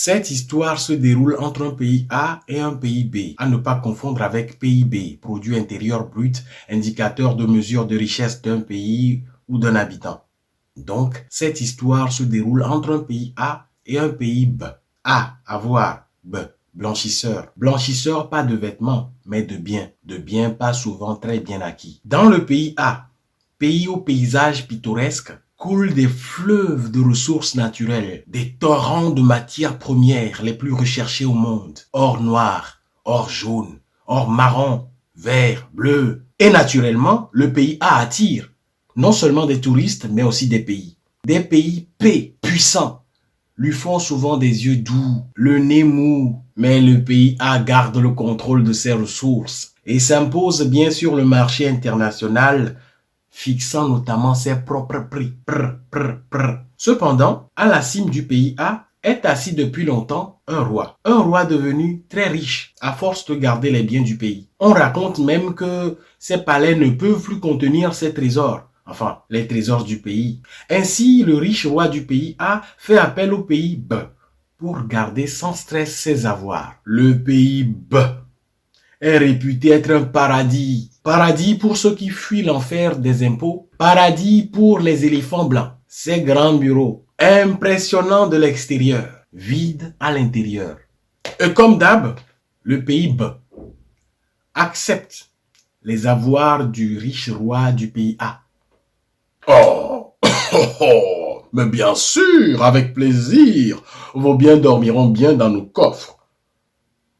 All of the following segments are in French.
Cette histoire se déroule entre un pays A et un pays B, à ne pas confondre avec PIB, produit intérieur brut, indicateur de mesure de richesse d'un pays ou d'un habitant. Donc, cette histoire se déroule entre un pays A et un pays B. A, avoir, B, blanchisseur. Blanchisseur, pas de vêtements, mais de biens. De biens pas souvent très bien acquis. Dans le pays A, pays au paysage pittoresque, coulent des fleuves de ressources naturelles, des torrents de matières premières les plus recherchées au monde. Or noir, or jaune, or marron, vert, bleu. Et naturellement, le pays A attire non seulement des touristes, mais aussi des pays. Des pays P, puissants, lui font souvent des yeux doux, le nez mou, mais le pays A garde le contrôle de ses ressources et s'impose bien sur le marché international, fixant notamment ses propres prix. Cependant, à la cime du pays A est assis depuis longtemps un roi devenu très riche à force de garder les biens du pays. On raconte même que ses palais ne peuvent plus contenir ses trésors, enfin les trésors du pays. Ainsi, le riche roi du pays A fait appel au pays B pour garder sans stress ses avoirs. Le pays B est réputé être un paradis. Paradis pour ceux qui fuient l'enfer des impôts. Paradis pour les éléphants blancs. Ces grands bureaux, impressionnants de l'extérieur, vides à l'intérieur. Et comme d'hab, le pays B accepte les avoirs du riche roi du pays A. Oh, mais bien sûr, avec plaisir, vos biens dormiront bien dans nos coffres.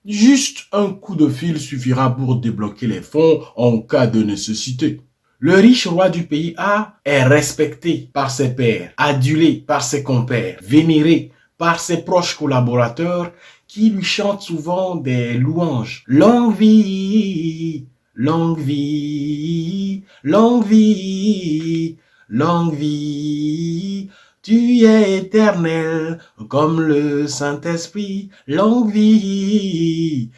Juste un coup de fil suffira pour débloquer les fonds en cas de nécessité. Le riche roi du pays A est respecté par ses pairs, adulé par ses compères, vénéré par ses proches collaborateurs qui lui chantent souvent des louanges. Longue vie, longue vie, longue vie, longue vie. Tu es éternel comme le Saint-Esprit, longue vie,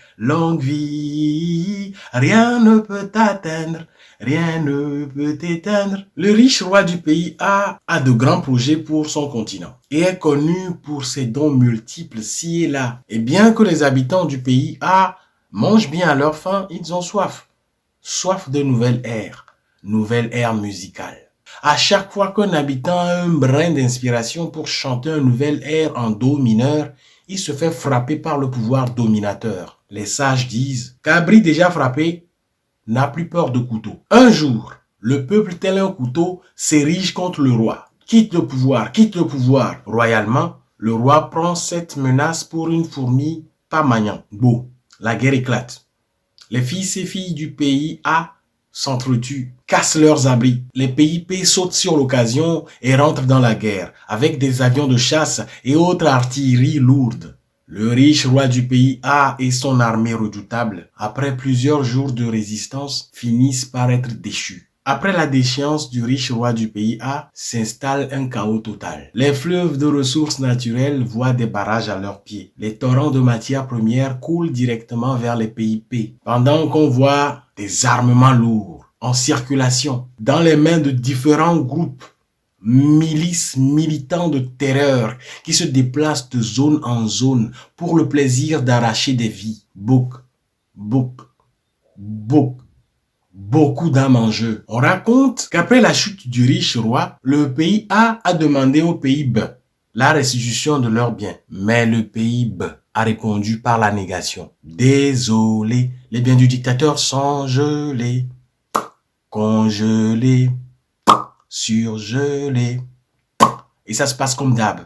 rien ne peut t'atteindre, rien ne peut t'éteindre. Le riche roi du pays A de grands projets pour son continent et est connu pour ses dons multiples ci et là. Et bien que les habitants du pays A mangent bien à leur faim, ils ont soif. Soif de nouvelle ère musicale. À chaque fois qu'un habitant a un brin d'inspiration pour chanter un nouvel air en do mineur, il se fait frapper par le pouvoir dominateur. Les sages disent qu'Abri déjà frappé n'a plus peur de couteau. Un jour, le peuple tel un couteau s'érige contre le roi. Quitte le pouvoir. Royalement, le roi prend cette menace pour une fourmi pas magnant. Beau, la guerre éclate. Les fils et filles du pays A s'entretuent, cassent leurs abris. Les pays P sautent sur l'occasion et rentrent dans la guerre avec des avions de chasse et autres artilleries lourdes. Le riche roi du pays A et son armée redoutable, après plusieurs jours de résistance, finissent par être déchus. Après la déchéance du riche roi du pays A, s'installe un chaos total. Les fleuves de ressources naturelles voient des barrages à leurs pieds. Les torrents de matières premières coulent directement vers les pays P, pendant qu'on voit des armements lourds en circulation dans les mains de différents groupes, milices militants de terreur qui se déplacent de zone en zone pour le plaisir d'arracher des vies. Beaucoup d'âmes en jeu. On raconte qu'après la chute du riche roi, le pays A demandé au pays B la restitution de leurs biens. Mais le pays B a répondu par la négation. Désolé, les biens du dictateur sont gelés, congelés, surgelés. Et ça se passe comme d'hab.